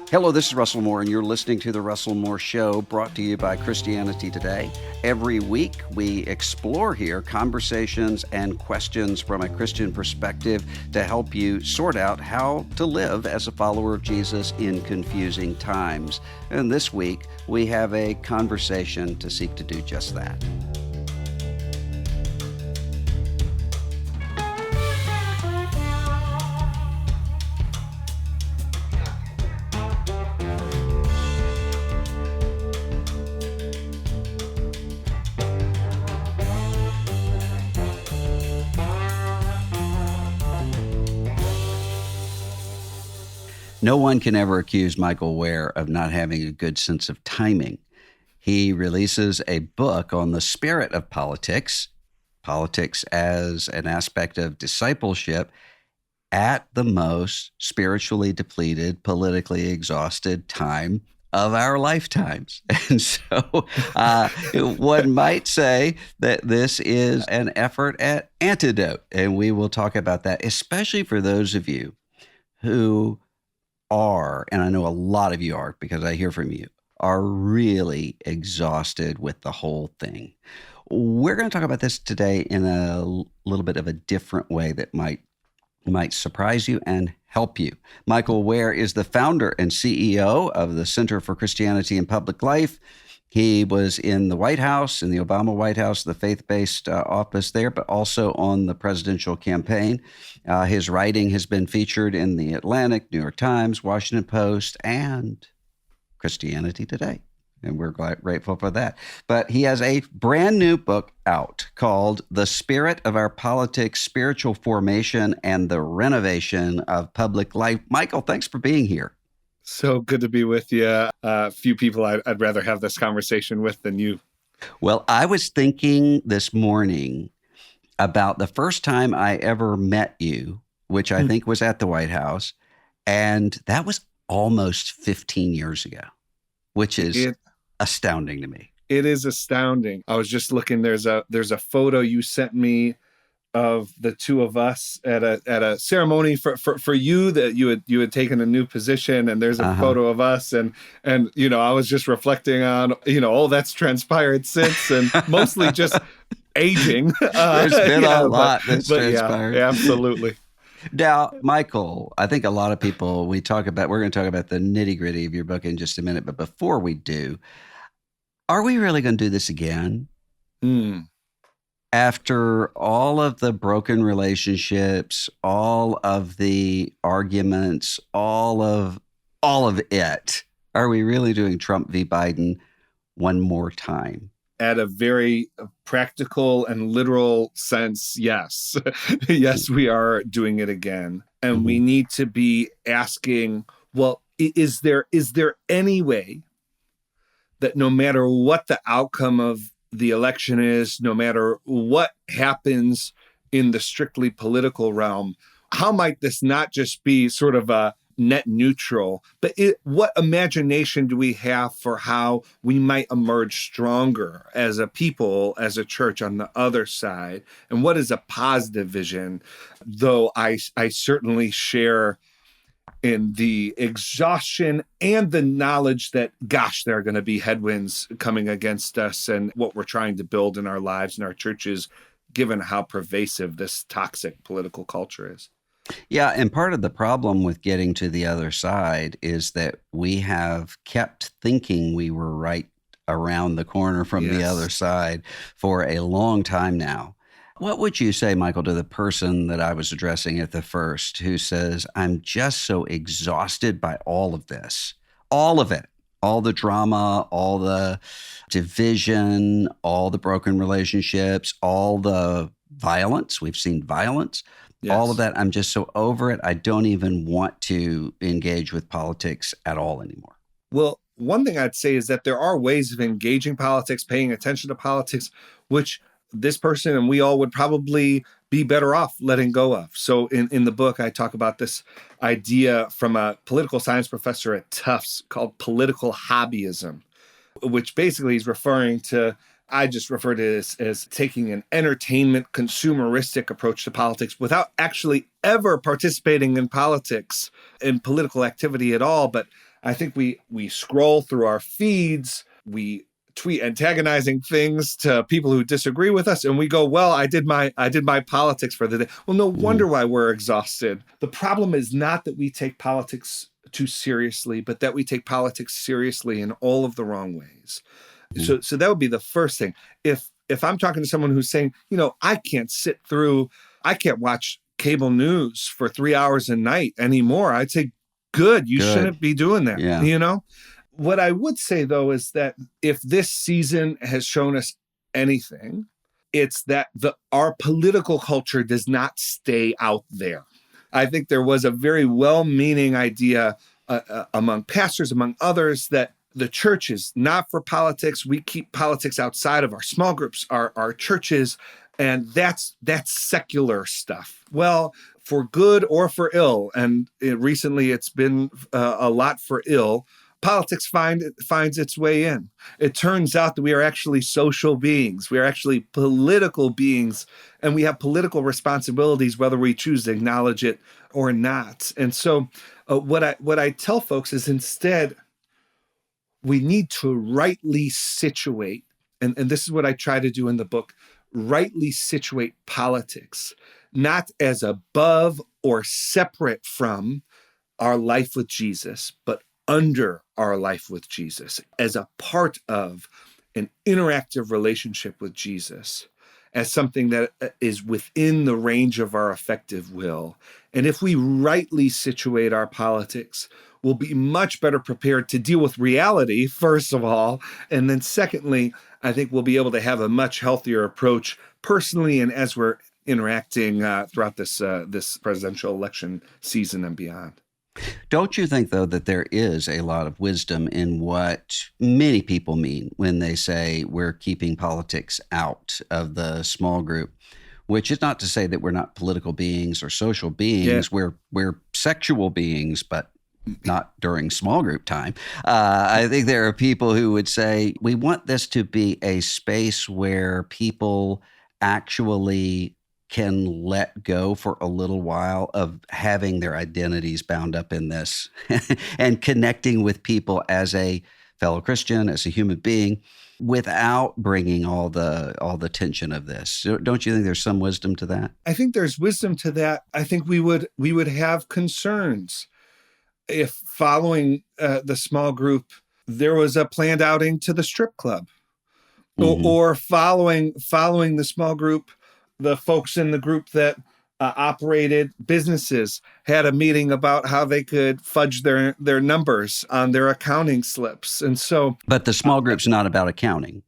Hello, this is Russell Moore, and you're listening to The Russell Moore Show, brought to you by Christianity Today. Every week, we explore here conversations and questions from a Christian perspective to help you sort out how to live as a follower of Jesus in confusing times. And this week, we have a conversation to seek to do just that. No one can ever accuse Michael Ware of not having a good sense of timing. He releases a book on the spirit of politics, politics as an aspect of discipleship, at the most spiritually depleted, politically exhausted time of our lifetimes. And so one might say that this is an effort at antidote. And we will talk about that, especially for those of you who are, and I know a lot of you are because I hear from you, are really exhausted with the whole thing. We're going to talk about this today in a little bit of a different way that might surprise you and help you. Michael Ware is the founder and CEO of the Center for Christianity in Public Life. He was in the White House, in the Obama White House, the faith-based office there, but also on the presidential campaign. His writing has been featured in the Atlantic, New York Times, Washington Post, and Christianity Today. And we're grateful for that. But he has a brand new book out called The Spirit of Our Politics, Spiritual Formation, and the Renovation of Public Life. Michael, thanks for being here. So good to be with you. Few people I'd rather have this conversation with than you. Well, I was thinking this morning about the first time I ever met you, which I think was at the White House. And that was almost 15 years ago, which is astounding to me. It is astounding. I was just looking, there's a photo you sent me of the two of us at a ceremony for you that you had taken a new position, and there's a photo of us, and I was just reflecting on all that's transpired since, and mostly just aging. There's been a lot that's transpired. Yeah, absolutely. Now, Michael, I think a lot of people, we're going to talk about the nitty gritty of your book in just a minute, but before we do, are we really going to do this again? After all of the broken relationships, all of the arguments, all of it, are we really doing Trump v. Biden one more time? At a very practical and literal sense, yes. Yes, we are doing it again. And we need to be asking, well, is there any way that no matter what the outcome of the election is, no matter what happens in the strictly political realm, how might this not just be sort of a net neutral, but what imagination do we have for how we might emerge stronger as a people, as a church on the other side? And what is a positive vision? Though I certainly share in the exhaustion and the knowledge that, gosh, there are going to be headwinds coming against us and what we're trying to build in our lives and our churches, given how pervasive this toxic political culture is. Yeah, and part of the problem with getting to the other side is that we have kept thinking we were right around the corner from the other side for a long time now. What would you say, Michael, to the person that I was addressing at the first who says, I'm just so exhausted by all of this, all of it, all the drama, all the division, all the broken relationships, all the violence. We've seen violence. Yes. All of that. I'm just so over it. I don't even want to engage with politics at all anymore. Well, one thing I'd say is that there are ways of engaging politics, paying attention to politics, which this person and we all would probably be better off letting go of. So in the book, I talk about this idea from a political science professor at Tufts called political hobbyism, which basically is referring to, I just refer to it as taking an entertainment, consumeristic approach to politics without actually ever participating in politics and political activity at all. But I think we scroll through our feeds, we tweet antagonizing things to people who disagree with us, and we go, well, I did my politics for the day. Well, no wonder Mhm. why we're exhausted. The problem is not that we take politics too seriously, but that we take politics seriously in all of the wrong ways. Mhm. So that would be the first thing. If I'm talking to someone who's saying, I can't watch cable news for 3 hours a night anymore, I'd say, good, you Good. shouldn't be doing that. Yeah. What I would say though is that if this season has shown us anything, it's that our political culture does not stay out there. I think there was a very well-meaning idea among pastors, among others, that the church is not for politics. We keep politics outside of our small groups, our churches, and that's secular stuff. Well, for good or for ill, and recently it's been a lot for ill. Politics finds its way in. It turns out that we are actually social beings. We are actually political beings, and we have political responsibilities, whether we choose to acknowledge it or not. And so, what I tell folks is instead we need to rightly situate, and this is what I try to do in the book, rightly situate politics, not as above or separate from our life with Jesus, but under our life with Jesus, as a part of an interactive relationship with Jesus, as something that is within the range of our effective will. And if we rightly situate our politics, we'll be much better prepared to deal with reality, first of all. And then secondly, I think we'll be able to have a much healthier approach personally and as we're interacting throughout this presidential election season and beyond. Don't you think, though, that there is a lot of wisdom in what many people mean when they say we're keeping politics out of the small group? Which is not to say that we're not political beings or social Yeah. beings. We're sexual beings, but not during small group time. I think there are people who would say we want this to be a space where people actually can let go for a little while of having their identities bound up in this and connecting with people as a fellow Christian, as a human being, without bringing all the tension of this. Don't you think there's some wisdom to that? I think there's wisdom to that. I think we would have concerns if following the small group there was a planned outing to the strip club, Hmm. or following the small group, the folks in the group that operated businesses had a meeting about how they could fudge their numbers on their accounting slips, and so But the small group's not about accounting.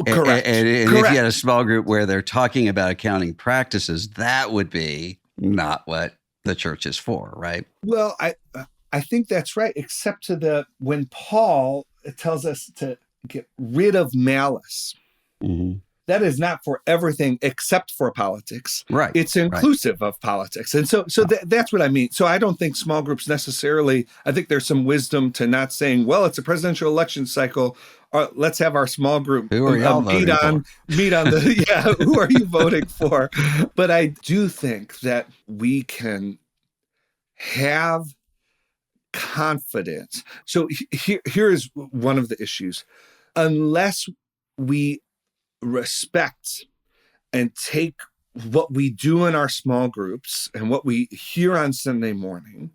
correct, And if you had a correct. small group where they're talking about accounting practices, that would be not what the church is for, right? Well, I think that's right, except to the when Paul tells us to get rid of malice. Hmm. That is not for everything except for politics. Right, It's right. inclusive of politics. And so that's what I mean. So I don't think small groups necessarily, I think there's some wisdom to not saying, well, it's a presidential election cycle. Let's have our small group Who are y'all meet voting for? on the, yeah, who are you voting for? But I do think that we can have confidence. So here is one of the issues. Unless we respect and take what we do in our small groups and what we hear on Sunday morning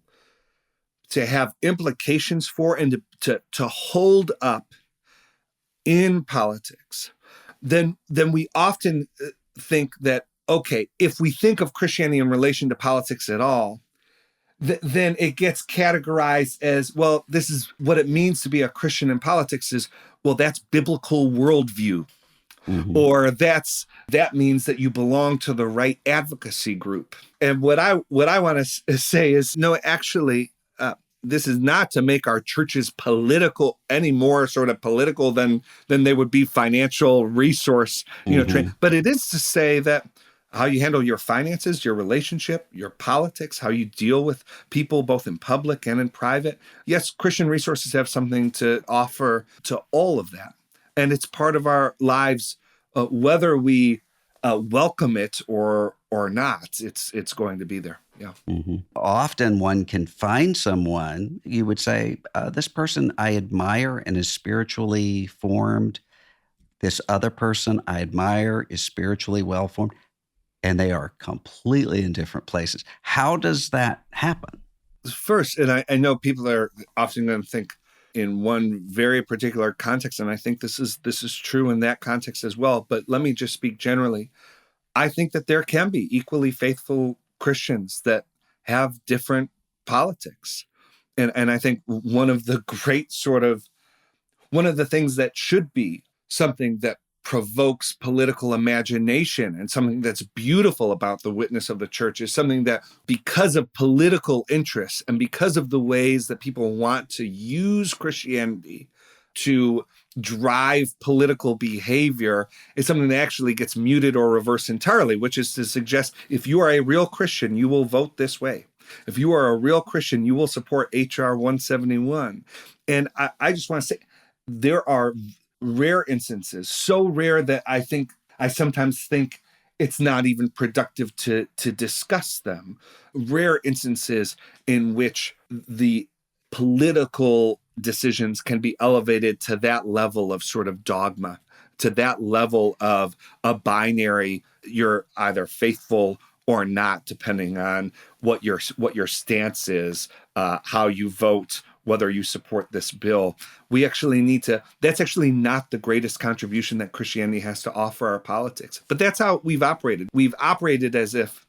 to have implications for and to hold up in politics, then we often think that, okay, if we think of Christianity in relation to politics at all, then it gets categorized as, well, this is what it means to be a Christian in politics is, well, that's biblical worldview, Hmm. or that means that you belong to the right advocacy group. And what I want to say is, no, actually, this is not to make our churches political, any more sort of political than they would be financial resource, Hmm. but it is to say that how you handle your finances, your relationship, your politics, how you deal with people both in public and in private. Yes, Christian resources have something to offer to all of that. And it's part of our lives, whether we welcome it or not, it's going to be there. Yeah. Often one can find someone, you would say, this person I admire and is spiritually formed. This other person I admire is spiritually well formed, and they are completely in different places. How does that happen? First, and I know people are often going to think in one very particular context, and I think this is true in that context as well. But let me just speak generally. I think that there can be equally faithful Christians that have different politics. And I think one of the things that should be something that provokes political imagination and something that's beautiful about the witness of the church is something that, because of political interests and because of the ways that people want to use Christianity to drive political behavior, is something that actually gets muted or reversed entirely, which is to suggest if you are a real Christian, you will vote this way. If you are a real Christian, you will support H.R. 171. And I just want to say, there are rare instances, so rare that I sometimes think it's not even productive to discuss them. Rare instances in which the political decisions can be elevated to that level of sort of dogma, to that level of a binary, you're either faithful or not, depending on what your stance is, how you vote, whether you support this bill. We actually need to, that's actually not the greatest contribution that Christianity has to offer our politics. But that's how we've operated. We've operated as if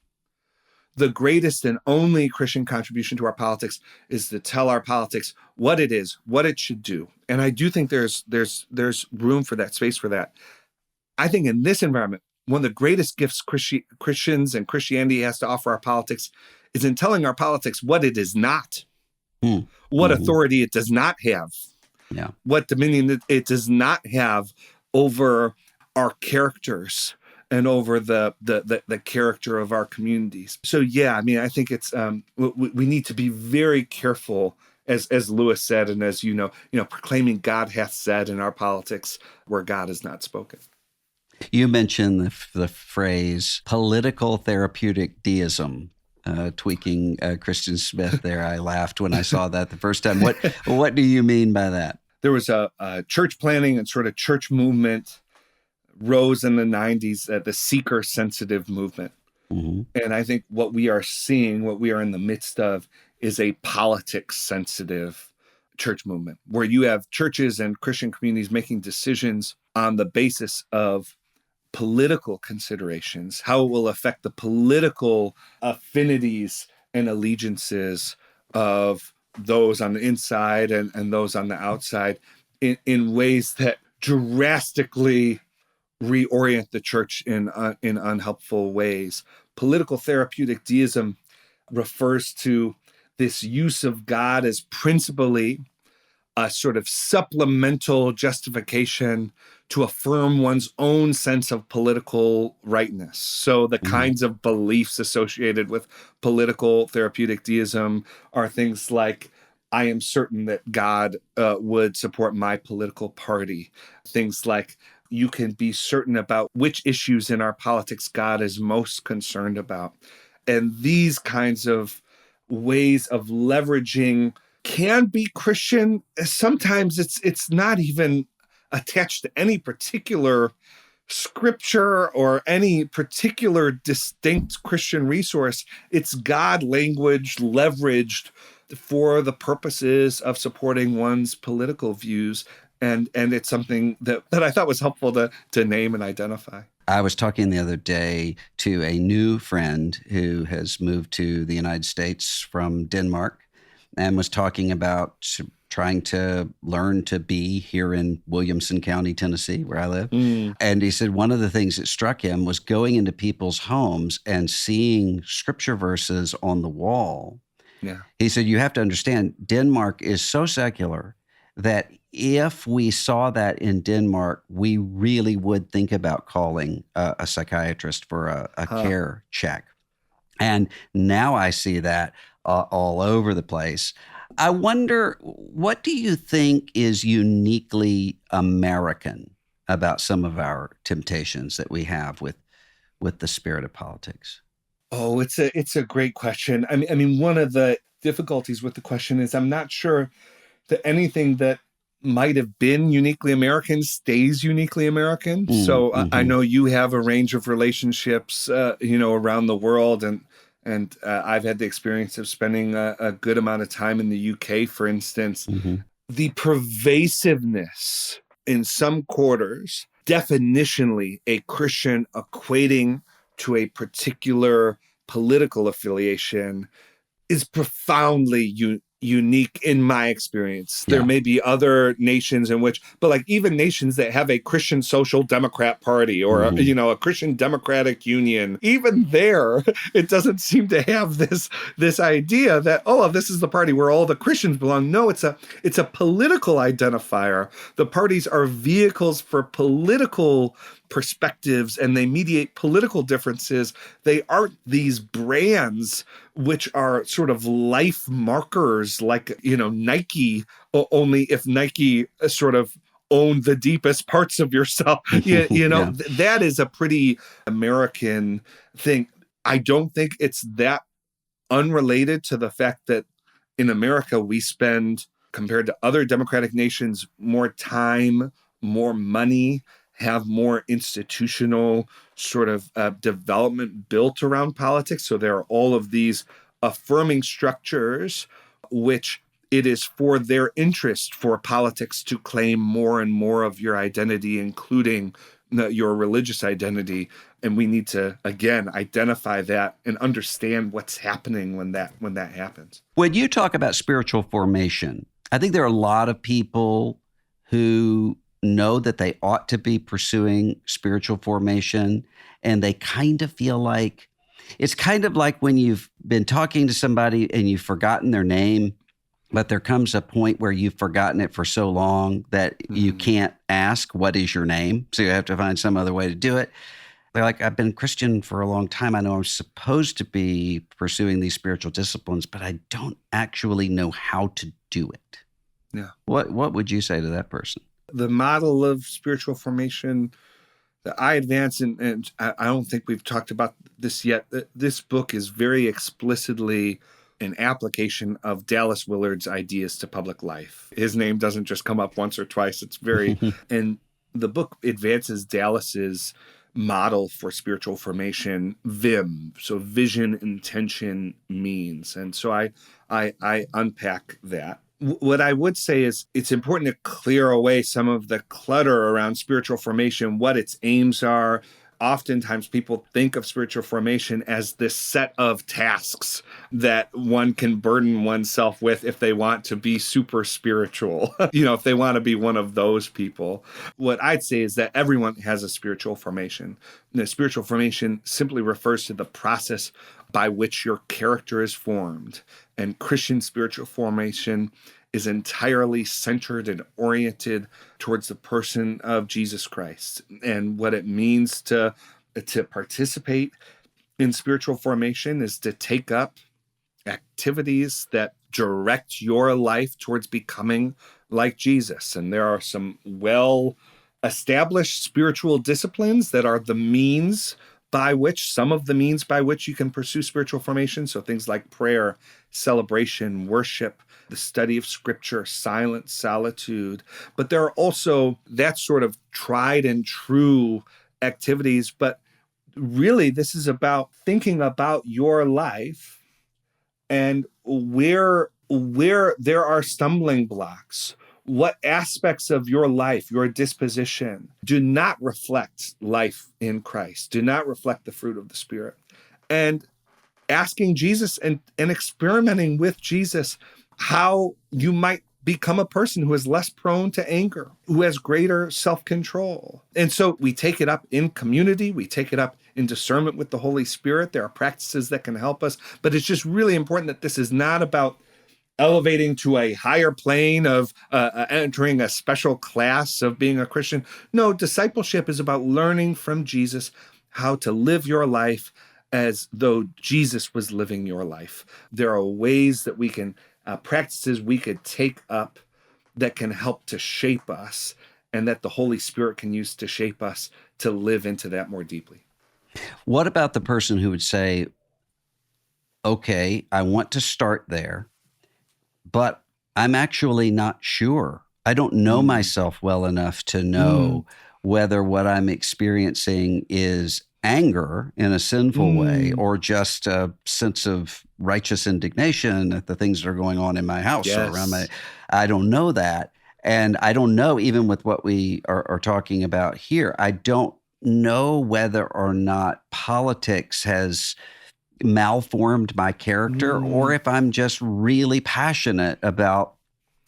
the greatest and only Christian contribution to our politics is to tell our politics what it is, what it should do. And I do think there's room for that, space for that. I think in this environment, one of the greatest gifts Christians and Christianity has to offer our politics is in telling our politics what it is not, what authority it does not have, what dominion it does not have over our characters and over the character of our communities. So yeah, I mean, I think it's we need to be very careful, as Lewis said, and as you know, proclaiming God hath said in our politics where God has not spoken. You mentioned the phrase political therapeutic deism, tweaking Christian Smith there. I laughed when I saw that the first time. What do you mean by that? There was a church planting and sort of church movement rose in the 90s, the seeker-sensitive movement. And I think what we are seeing, what we are in the midst of, is a politics-sensitive church movement, where you have churches and Christian communities making decisions on the basis of political considerations, how it will affect the political affinities and allegiances of those on the inside and those on the outside in ways that drastically reorient the church in unhelpful ways. Political therapeutic deism refers to this use of God as principally a sort of supplemental justification to affirm one's own sense of political rightness. So the kinds of beliefs associated with political therapeutic deism are things like, I am certain that God would support my political party. Things like, you can be certain about which issues in our politics God is most concerned about. And these kinds of ways of leveraging can be Christian. Sometimes it's not even attached to any particular scripture or any particular distinct Christian resource. It's God language leveraged for the purposes of supporting one's political views. And it's something that I thought was helpful to name and identify. I was talking the other day to a new friend who has moved to the United States from Denmark and was talking about trying to learn to be here in Williamson County, Tennessee, where I live. And he said one of the things that struck him was going into people's homes and seeing scripture verses on the wall. Yeah. He said, you have to understand, Denmark is so secular that if we saw that in Denmark, we really would think about calling a psychiatrist for a care check. And now I see that all over the place. I wonder, what do you think is uniquely American about some of our temptations that we have with the spirit of politics? Oh, it's a great question. I mean, one of the difficulties with the question is I'm not sure that anything that might have been uniquely American stays uniquely American. So I Mm-hmm. know you have a range of relationships, around the world, and I've had the experience of spending a good amount of time in the UK, for instance. Mm-hmm. The pervasiveness in some quarters, definitionally a Christian equating to a particular political affiliation is profoundly unique in my experience. There Yeah. may be other nations in which, but like even nations that have a Christian Social Democrat Party or Mm-hmm. a Christian Democratic Union, even there, it doesn't seem to have this idea that, oh, this is the party where all the Christians belong. No, it's a political identifier. The parties are vehicles for political perspectives and they mediate political differences. They aren't these brands which are sort of life markers like, Nike, only if Nike sort of owned the deepest parts of yourself. Yeah. That is a pretty American thing. I don't think it's that unrelated to the fact that in America, we spend, compared to other democratic nations, more time, more money, have more institutional sort of development built around politics. So there are all of these affirming structures, which it is for their interest for politics to claim more and more of your identity, including your religious identity. And we need to again identify that and understand what's happening when that happens. When you talk about spiritual formation, I think there are a lot of people who know that they ought to be pursuing spiritual formation, and they kind of feel like it's kind of like when you've been talking to somebody and you've forgotten their name, but there comes a point where you've forgotten it for so long that you Mm-hmm. can't ask, "What is your name?" So you have to find some other way to do it. They're like, I've been Christian for a long time. I know I'm supposed to be pursuing these spiritual disciplines, but I don't actually know how to do it. Yeah. What would you say to that person? The model of spiritual formation that I advance, and I don't think we've talked about this yet. This book is very explicitly an application of Dallas Willard's ideas to public life. His name doesn't just come up once or twice. And the book advances Dallas's model for spiritual formation, VIM, so vision, intention, means. And so I unpack that. What I would say is it's important to clear away some of the clutter around spiritual formation, what its aims are. Oftentimes people think of spiritual formation as this set of tasks that one can burden oneself with if they want to be super spiritual, if they want to be one of those people. What I'd say is that everyone has a spiritual formation. And the spiritual formation simply refers to the process by which your character is formed. And Christian spiritual formation is entirely centered and oriented towards the person of Jesus Christ and what it means to participate in spiritual formation is to take up activities that direct your life towards becoming like Jesus. And there are some well established spiritual disciplines that are some of the means by which you can pursue spiritual formation. So things like prayer, celebration, worship, the study of scripture, silence, solitude. But there are also that sort of tried and true activities. But really, this is about thinking about your life and where there are stumbling blocks, what aspects of your life, your disposition, do not reflect life in Christ, do not reflect the fruit of the Spirit. And asking Jesus and experimenting with Jesus how you might become a person who is less prone to anger, who has greater self-control. And so we take it up in community, we take it up in discernment with the Holy Spirit. There are practices that can help us, but it's just really important that this is not about elevating to a higher plane of entering a special class of being a Christian. No, discipleship is about learning from Jesus how to live your life as though Jesus was living your life. There are ways that we can, practices we could take up that can help to shape us and that the Holy Spirit can use to shape us to live into that more deeply. What about the person who would say, okay, I want to start there, but I'm actually not sure. I don't know Mm. myself well enough to Mm. know whether what I'm experiencing is anger in a sinful way Mm. or just a sense of righteous indignation at the things that are going on in my house or around my. Yes. I don't know that. And I don't know, even with what we are talking about here, I don't know whether or not politics has malformed my character or Mm. if I'm just really passionate about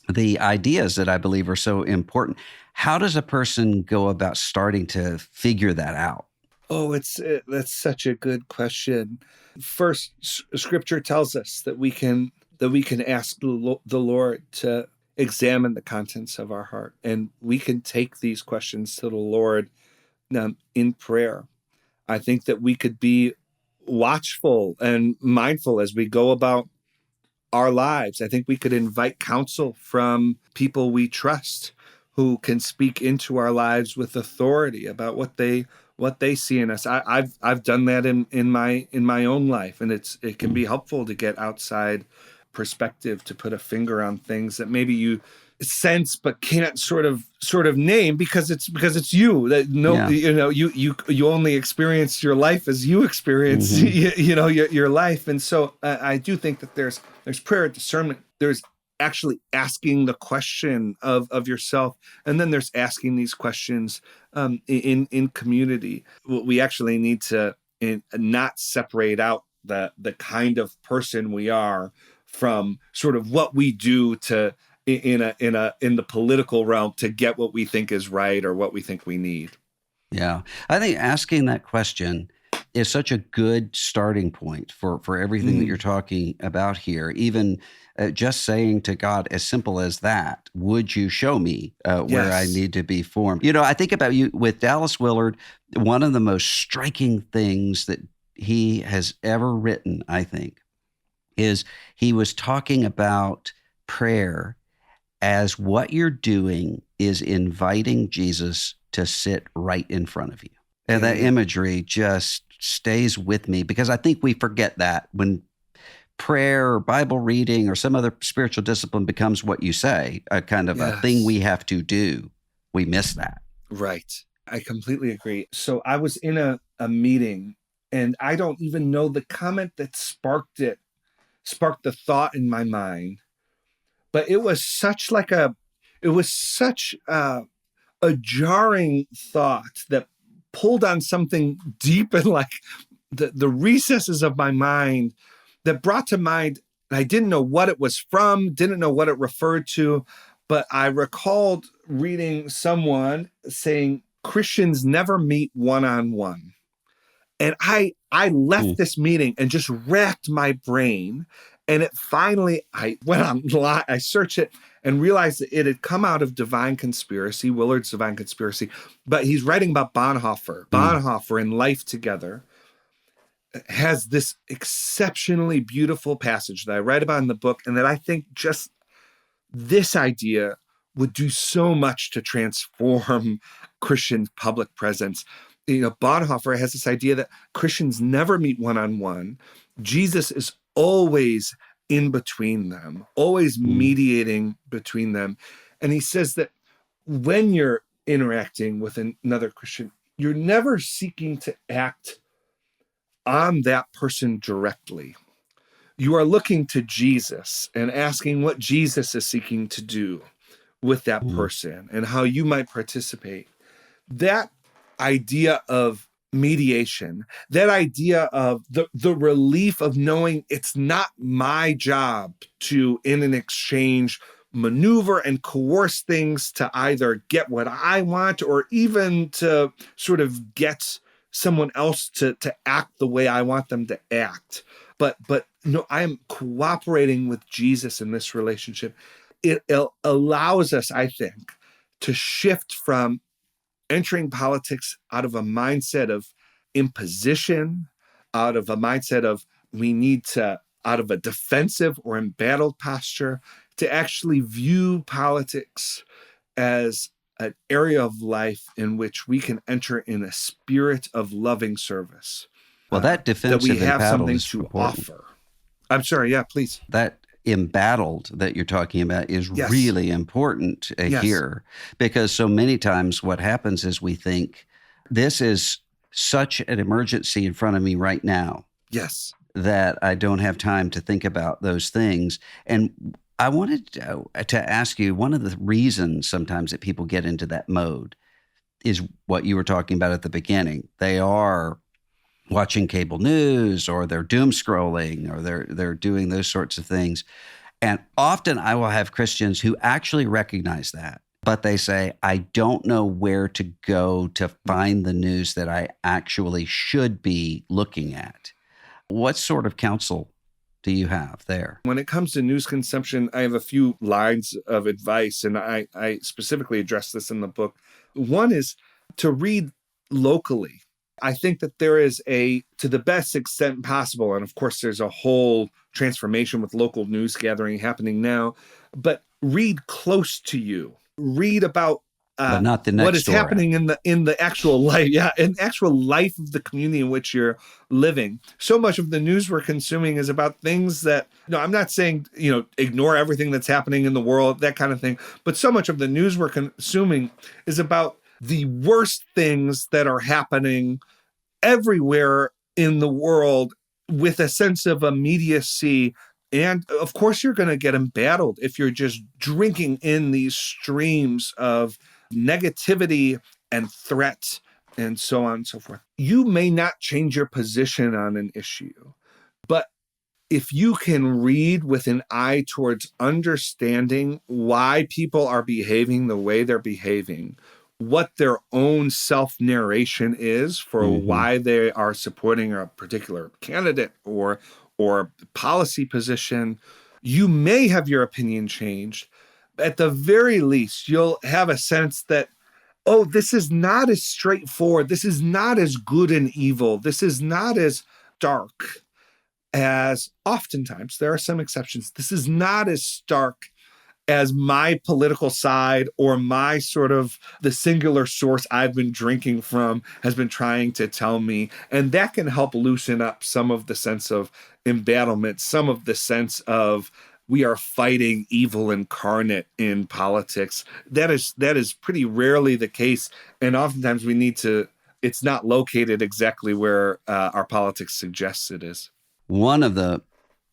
the ideas that I believe are so important. How does a person go about starting to figure that out? Oh, that's such a good question. First, Scripture tells us that we can ask the Lord to examine the contents of our heart, and we can take these questions to the Lord in prayer. I think that we could be watchful and mindful as we go about our lives. I think we could invite counsel from people we trust who can speak into our lives with authority about what they see in us. I've done that in my own life, and it can Mm. be helpful to get outside perspective to put a finger on things that maybe you sense but can't sort of name because it's you that no Yeah. you only experience your life as you experience Hmm. your life. And so I do think that there's prayer discernment, there's actually asking the question of yourself, and then there's asking these questions in community. We actually need to not separate out the kind of person we are from sort of what we do to in the political realm to get what we think is right or what we think we need. Yeah. I think asking that question is such a good starting point for everything that you're Mm. talking about here. Even just saying to God, as simple as that, would you show me where I Yes. need to be formed? I think about you with Dallas Willard. One of the most striking things that he has ever written, I think, is he was talking about prayer as what you're doing is inviting Jesus to sit right in front of you. And that Yeah. imagery just stays with me because I think we forget that when prayer or Bible reading or some other spiritual discipline becomes what you say, a kind of a thing Yes. we have to do, we miss that. Right. I completely agree. So I was in a meeting, and I don't even know the comment that sparked the thought in my mind, but it was such a jarring thought that pulled on something deep in like the recesses of my mind, that brought to mind. I didn't know what it was from, didn't know what it referred to, but I recalled reading someone saying Christians never meet one on one. And I left Mm. this meeting and just racked my brain. And it finally, I went online, I searched it and realized that it had come out of Divine Conspiracy, Willard's Divine Conspiracy. But he's writing about Bonhoeffer. Mm. Bonhoeffer in Life Together has this exceptionally beautiful passage that I write about in the book, and that I think just this idea would do so much to transform Christian public presence. Bonhoeffer has this idea that Christians never meet one on one. Jesus is always in between them, always Mm. mediating between them. And he says that when you're interacting with another Christian, you're never seeking to act on that person directly. You are looking to Jesus and asking what Jesus is seeking to do with that Mm. person and how you might participate. That idea of mediation, that idea of the relief of knowing it's not my job to, in an exchange, maneuver and coerce things to either get what I want or even to sort of get someone else to act the way I want them to act. But no, I am cooperating with Jesus in this relationship. It allows us, I think, to shift from entering politics out of a mindset of imposition, out of a mindset of we need to, out of a defensive or embattled posture, to actually view politics as an area of life in which we can enter in a spirit of loving service, Well, that that we defensive and have paddle something is to important. offer. I'm sorry. Yeah, please. That embattled that you're talking about is Yes. really important Yes. here, because so many times what happens is we think this is such an emergency in front of me right now Yes. that I don't have time to think about those things. And I wanted to ask you, one of the reasons sometimes that people get into that mode is what you were talking about at the beginning. They are watching cable news, or they're doom scrolling, or they're doing those sorts of things. And often I will have Christians who actually recognize that, but they say, I don't know where to go to find the news that I actually should be looking at. What sort of counsel do you have there? When it comes to news consumption, I have a few lines of advice, and I specifically address this in the book. One is to read locally. I think that there is to the best extent possible, and of course, there's a whole transformation with local news gathering happening now, but read close to you. Read about But not the what next is door app. happening in the actual life, yeah, in actual life of the community in which you're living. So much of the news we're consuming is about things that, no, I'm not saying, ignore everything that's happening in the world, that kind of thing, but so much of the news we're consuming is about the worst things that are happening everywhere in the world, with a sense of immediacy. And of course, you're going to get embattled if you're just drinking in these streams of negativity and threat and so on and so forth. You may not change your position on an issue, but if you can read with an eye towards understanding why people are behaving the way they're behaving, what their own self narration is for Mm-hmm. why they are supporting a particular candidate or policy position, you may have your opinion changed. At the very least, you'll have a sense that, oh, this is not as straightforward. This is not as good and evil. This is not as dark as, oftentimes, there are some exceptions, this is not as stark as my political side or my sort of the singular source I've been drinking from has been trying to tell me. And that can help loosen up some of the sense of embattlement, some of the sense of we are fighting evil incarnate in politics. That is pretty rarely the case. And oftentimes we need to, it's not located exactly where our politics suggests it is. One of the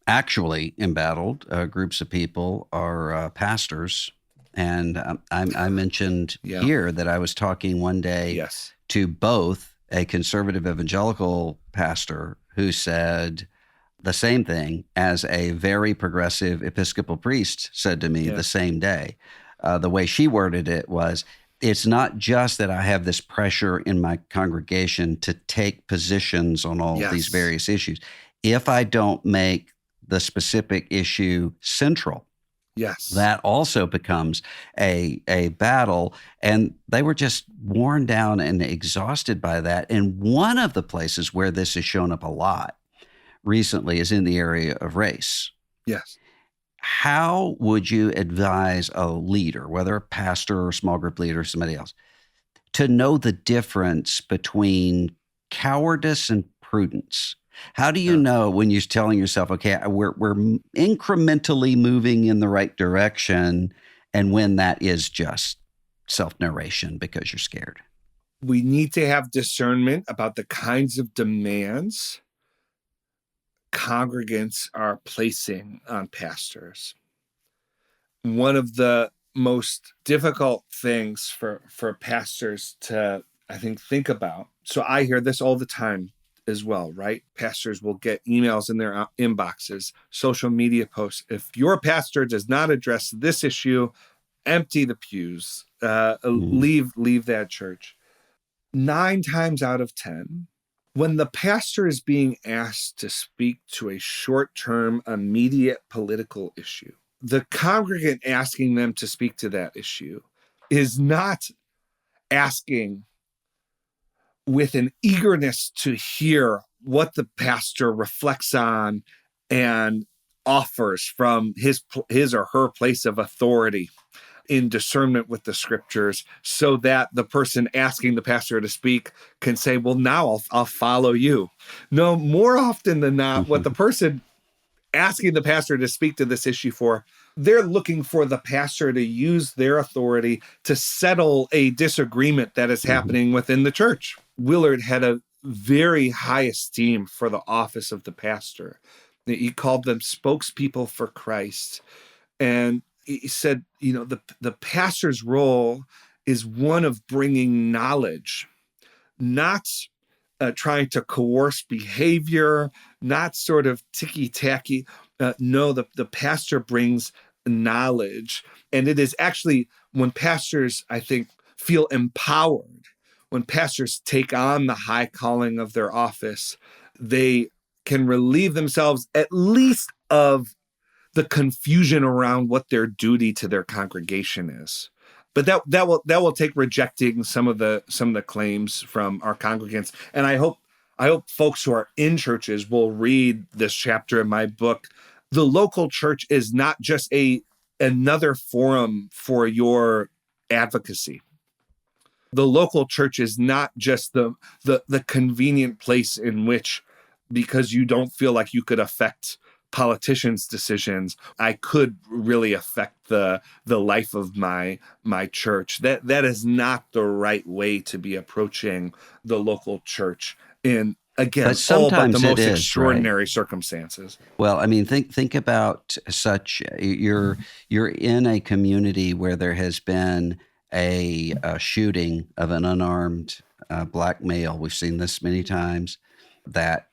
actually embattled groups of people are pastors. And I mentioned Yeah. here that I was talking one day Yes. to both a conservative evangelical pastor who said the same thing as a very progressive Episcopal priest said to me Yeah. the same day. The way she worded it was, it's not just that I have this pressure in my congregation to take positions on all these Yes. various issues. If I don't make the specific issue central, Yes. that also becomes a battle. And they were just worn down and exhausted by that. And one of the places where this has shown up a lot recently is in the area of race. Yes. How would you advise a leader, whether a pastor or a small group leader or somebody else, to know the difference between cowardice and prudence? How do you Yeah. know when you're telling yourself, okay, we're incrementally moving in the right direction, and when that is just self narration because you're scared? We need to have discernment about the kinds of demands congregants are placing on pastors. One of the most difficult things for pastors to, I think about. So I hear this all the time as well, right? Pastors will get emails in their inboxes, social media posts. If your pastor does not address this issue, empty the pews, Mm. leave that church. 9 times out of 10, when the pastor is being asked to speak to a short-term, immediate political issue, the congregant asking them to speak to that issue is not asking with an eagerness to hear what the pastor reflects on and offers from his or her place of authority in discernment with the scriptures, so that the person asking the pastor to speak can say, well, now I'll follow you. No, more often than not, what the person asking the pastor to speak to this issue for. They're looking for the pastor to use their authority to settle a disagreement that is Mhm. happening within the church. Willard had a very high esteem for the office of the pastor. He called them spokespeople for Christ. And he said, the pastor's role is one of bringing knowledge, not trying to coerce behavior, not sort of ticky tacky. No, the pastor brings knowledge. And it is actually when pastors, I think, feel empowered, when pastors take on the high calling of their office, they can relieve themselves at least of the confusion around what their duty to their congregation is. But that will take rejecting some of the claims from our congregants. And I hope folks who are in churches will read this chapter in my book. The local church is not just another forum for your advocacy. The local church is not just the convenient place in which, because you don't feel like you could affect politicians' decisions, I could really affect the life of my church. That is not the right way to be approaching the local church in, again, But all but the sometimes it most is, right? extraordinary circumstances. Well, I mean, think about such you're in a community where there has been a shooting of an unarmed black male. We've seen this many times. That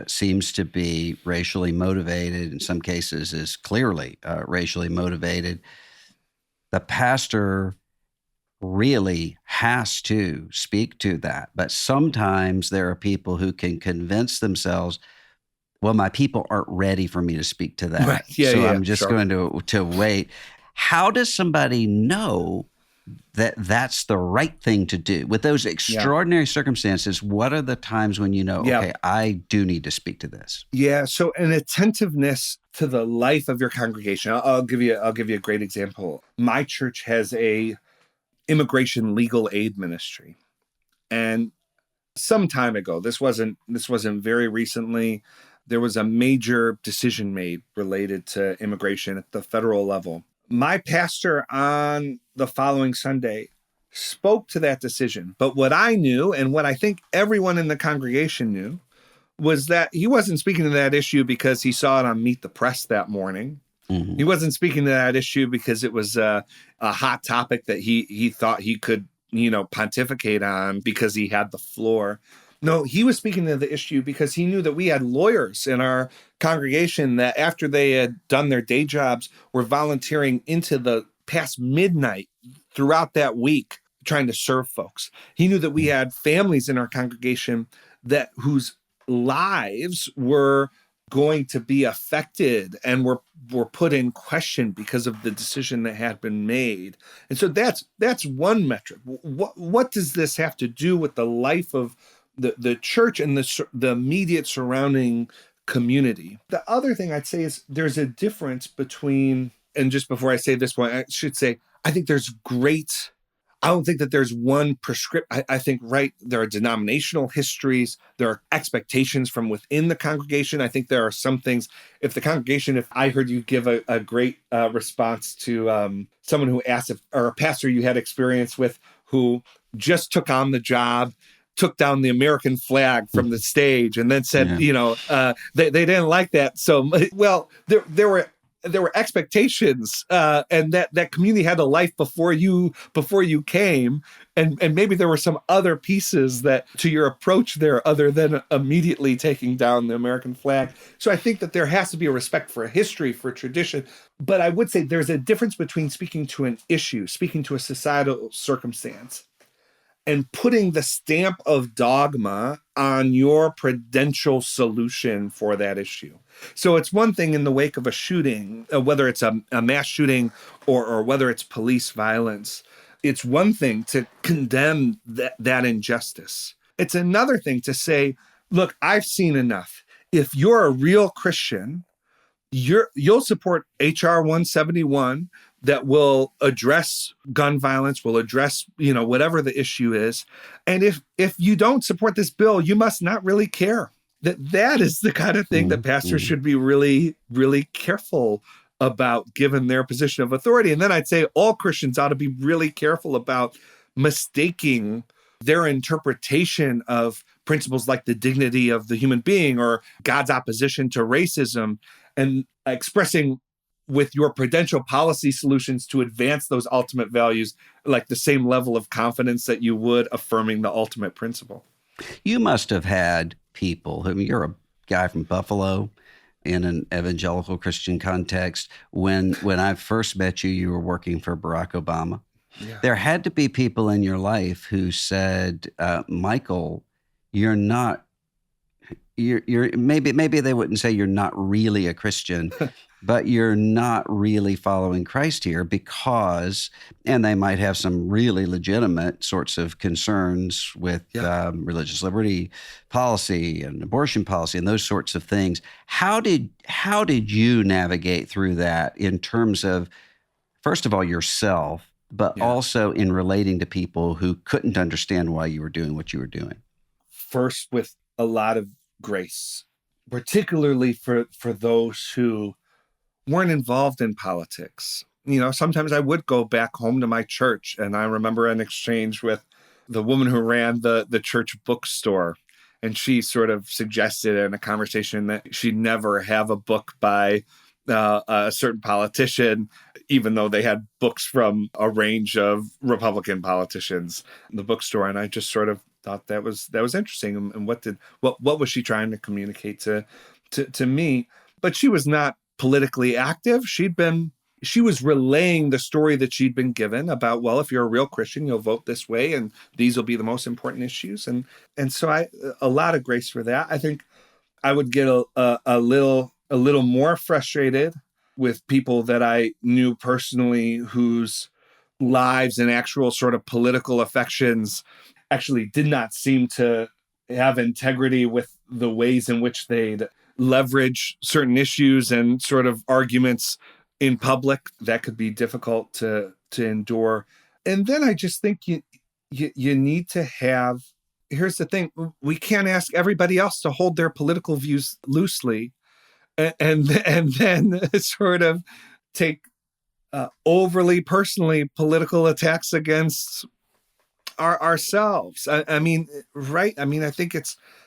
seems to be racially motivated. In some cases, is clearly racially motivated. The pastor really has to speak to that, but sometimes there are people who can convince themselves, well, my people aren't ready for me to speak to Right. that. Yeah, So yeah, I'm just sure. going to wait. How does somebody know that that's the right thing to do with those Yeah. extraordinary circumstances? What are the times when you know, Yeah. okay, I do need to speak to this? Yeah, so an attentiveness to the life of your congregation. I'll give you a great example. My church has a immigration legal aid ministry. And some time ago, this wasn't very recently, there was a major decision made related to immigration at the federal level. My pastor on the following Sunday spoke to that decision. But what I knew, and what I think everyone in the congregation knew, was that he wasn't speaking to that issue because he saw it on Meet the Press that morning. Hmm. He wasn't speaking to that issue because it was a hot topic that he thought he could, pontificate on because he had the floor. No, he was speaking to the issue because he knew that we had lawyers in our congregation that, after they had done their day jobs, were volunteering into the past midnight throughout that week trying to serve folks. He knew that we had families in our congregation that whose lives were going to be affected and were put in question because of the decision that had been made. And so that's one metric. What does this have to do with the life of the church and the immediate surrounding community? The other thing I'd say is there's a difference between, and just before I say this point, I should say, I don't think that there's one prescript. I think, right, there are denominational histories. There are expectations from within the congregation. I think there are some things. If I heard you give a great response to someone who asked or a pastor you had experience with who just took on the job, took down the American flag from the stage, and then said, Yeah. they didn't like that. So, well, there were expectations, and that community had a life before you came, and maybe there were some other pieces that to your approach there other than immediately taking down the American flag. So I think that there has to be a respect for history, for tradition, but I would say there's a difference between speaking to an issue, speaking to a societal circumstance, and putting the stamp of dogma on your prudential solution for that issue. So it's one thing in the wake of a shooting, whether it's a mass shooting or whether it's police violence, it's one thing to condemn that injustice. It's another thing to say, look, I've seen enough. If you're a real Christian, you'll support HR 171 that will address gun violence, will address, whatever the issue is. And if you don't support this bill, you must not really care. that is the kind of thing that pastors Mm-hmm. should be really, really careful about, given their position of authority. And then I'd say all Christians ought to be really careful about mistaking their interpretation of principles like the dignity of the human being or God's opposition to racism and expressing with your prudential policy solutions to advance those ultimate values, like the same level of confidence that you would affirming the ultimate principle. You must have had people, I mean, you're a guy from Buffalo in an evangelical Christian context. When I first met you, you were working for Barack Obama. Yeah. There had to be people in your life who said, Michael, you're not, you're maybe they wouldn't say you're not really a Christian, but you're not really following Christ here because, and they might have some really legitimate sorts of concerns with Yeah. religious liberty policy and abortion policy and those sorts of things. How did you navigate through that in terms of, first of all, yourself, but Yeah. also in relating to people who couldn't understand why you were doing what you were doing? First, with a lot of grace, particularly for those who weren't involved in politics. Sometimes I would go back home to my church, and I remember an exchange with the woman who ran the church bookstore, and she sort of suggested in a conversation that she'd never have a book by a certain politician, even though they had books from a range of Republican politicians in the bookstore. And I just sort of thought that was interesting. And what was she trying to communicate to me? But she was not politically active. She was relaying the story that she'd been given about, well, if you're a real Christian, you'll vote this way, and these will be the most important issues. And so a lot of grace for that. I think I would get a little more frustrated with people that I knew personally whose lives and actual sort of political affections actually did not seem to have integrity with the ways in which they'd leverage certain issues and sort of arguments in public. That could be difficult to endure. And then I just think you need to have, here's the thing, we can't ask everybody else to hold their political views loosely and then sort of take overly personally political attacks against ourselves. I mean, right? I mean, I think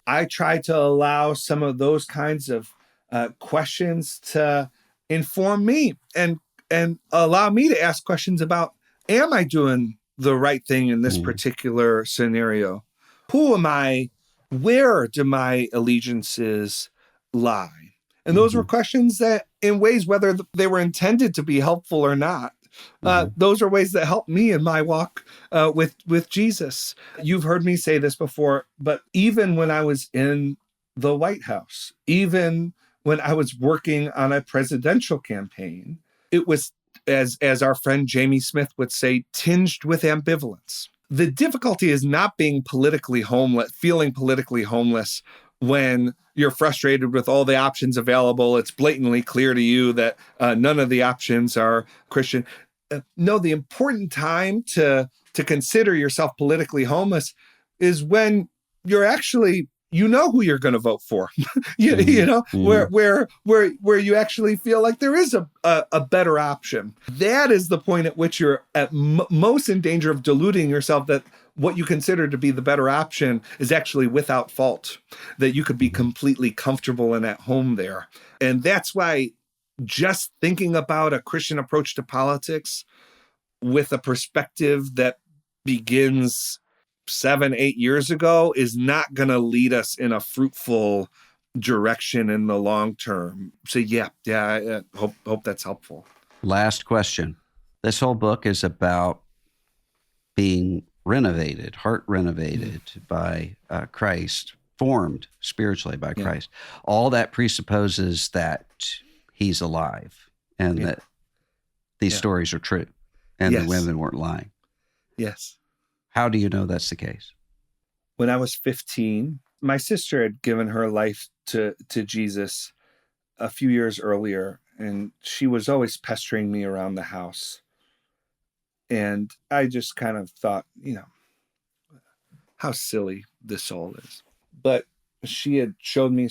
I try to allow some of those kinds of questions to inform me and allow me to ask questions about, am I doing the right thing in this Mm. particular scenario? Who am I? Where do my allegiances lie? And those were Mm-hmm. questions that, in ways, whether they were intended to be helpful or not, Mm-hmm. those are ways that helped me in my walk with Jesus. You've heard me say this before, but even when I was in the White House, even when I was working on a presidential campaign, it was, as our friend Jamie Smith would say, tinged with ambivalence. The difficulty is not being politically homeless, feeling politically homeless when you're frustrated with all the options available. It's blatantly clear to you that none of the options are Christian. No, the important time to consider yourself politically homeless is when you're actually, who you're going to vote for. Mm-hmm. Mm-hmm. Where you actually feel like there is a better option. That is the point at which you're at most in danger of deluding yourself that what you consider to be the better option is actually without fault, that you could be completely comfortable and at home there. And that's why just thinking about a Christian approach to politics with a perspective that begins 7-8 years ago is not going to lead us in a fruitful direction in the long term. So yeah, I hope that's helpful. Last question. This whole book is about being renovated, heart renovated by Christ, formed spiritually by Yeah, Christ. All that presupposes that he's alive and yeah, that these yeah. stories are true and the Yes, women weren't lying. yes. How do you know that's the case? When I was 15, my sister had given her life to Jesus a few years earlier, and she was always pestering me around the house. And I just kind of thought, how silly this all is. But she had showed me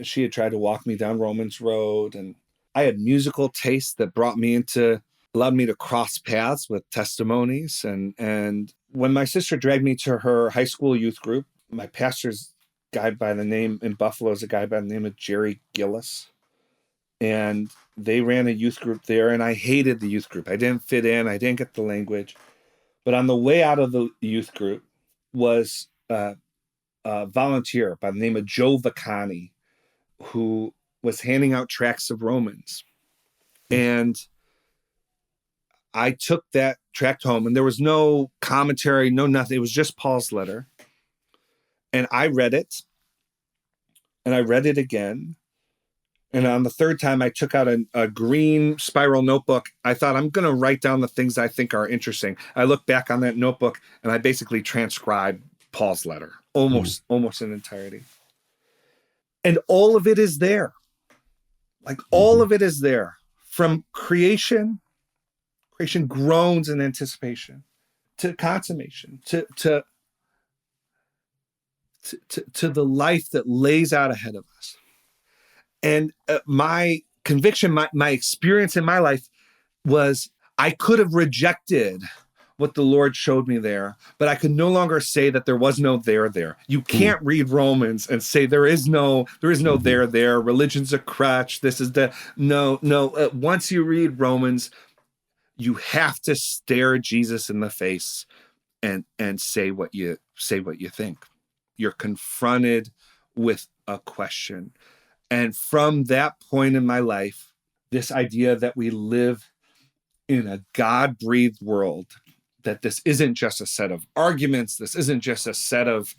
she had tried to walk me down Romans Road, and I had musical tastes that allowed me to cross paths with testimonies. And when my sister dragged me to her high school youth group, my pastor's guy in Buffalo is a guy by the name of Jerry Gillis. And they ran a youth group there, and I hated the youth group. I didn't fit in. I didn't get the language. But on the way out of the youth group was a volunteer by the name of Joe Vacani, who was handing out tracts of Romans. And I took that tract home, and there was no commentary, no nothing. It was just Paul's letter. And I read it, and I read it again. And on the third time, I took out a green spiral notebook. I thought, I'm going to write down the things I think are interesting. I look back on that notebook, and I basically transcribed Paul's letter, almost in entirety. And all of it is there. Like all of it is there. From creation groans in anticipation, to consummation, to the life that lays out ahead of us. And my conviction, my experience in my life was I could have rejected what the Lord showed me there, but I could no longer say that there was no there. You can't read Romans and say there is no there. Religion's a crutch. This is no. Once you read Romans, you have to stare Jesus in the face and say what you think. You're confronted with a question. And from that point in my life, this idea that we live in a God-breathed world, that this isn't just a set of arguments, this isn't just a set of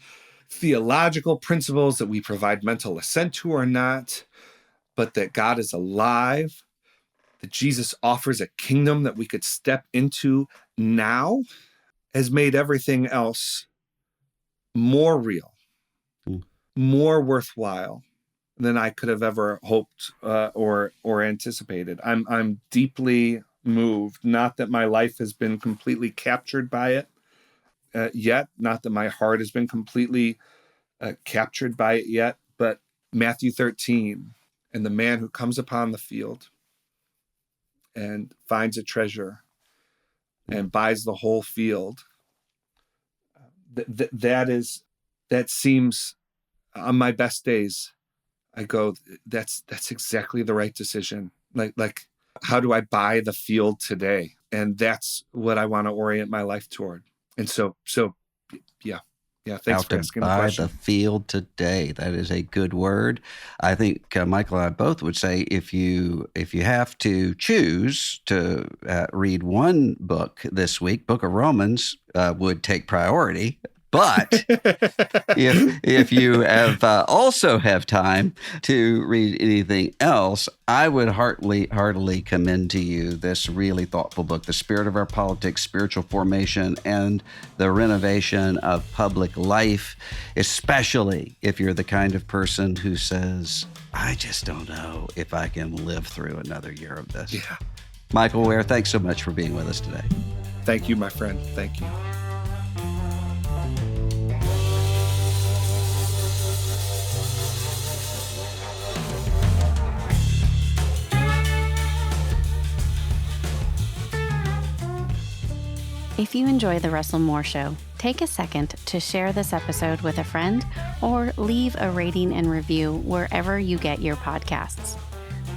theological principles that we provide mental assent to or not, but that God is alive, that Jesus offers a kingdom that we could step into now, has made everything else more real, more worthwhile than I could have ever hoped or anticipated. I'm deeply moved. Not that my life has been completely captured by it yet. Not that my heart has been completely captured by it yet. But Matthew 13, and the man who comes upon the field and finds a treasure and buys the whole field. That seems, on my best days, I go, that's exactly the right decision. Like, how do I buy the field today? And that's what I want to orient my life toward. And so, yeah. Thanks for asking the question. Buy the field today. That is a good word. I think Michael and I both would say if you have to choose to read one book this week, Book of Romans would take priority. But if you also have time to read anything else, I would heartily commend to you this really thoughtful book, The Spirit of Our Politics, Spiritual Formation, and the Renovation of Public Life, especially if you're the kind of person who says, I just don't know if I can live through another year of this. Yeah. Michael Ware, thanks so much for being with us today. Thank you, my friend. Thank you. If you enjoy The Russell Moore Show, take a second to share this episode with a friend or leave a rating and review wherever you get your podcasts.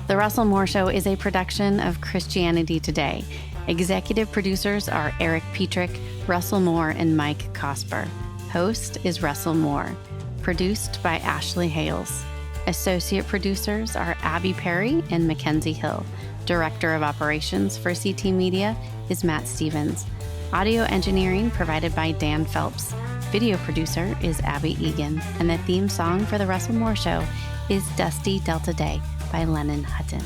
The Russell Moore Show is a production of Christianity Today. Executive producers are Eric Petrick, Russell Moore, and Mike Cosper. Host is Russell Moore. Produced by Ashley Hales. Associate producers are Abby Perry and Mackenzie Hill. Director of Operations for CT Media is Matt Stevens. Audio engineering provided by Dan Phelps. Video producer is Abby Egan. And the theme song for The Russell Moore Show is Dusty Delta Day by Lennon Hutton.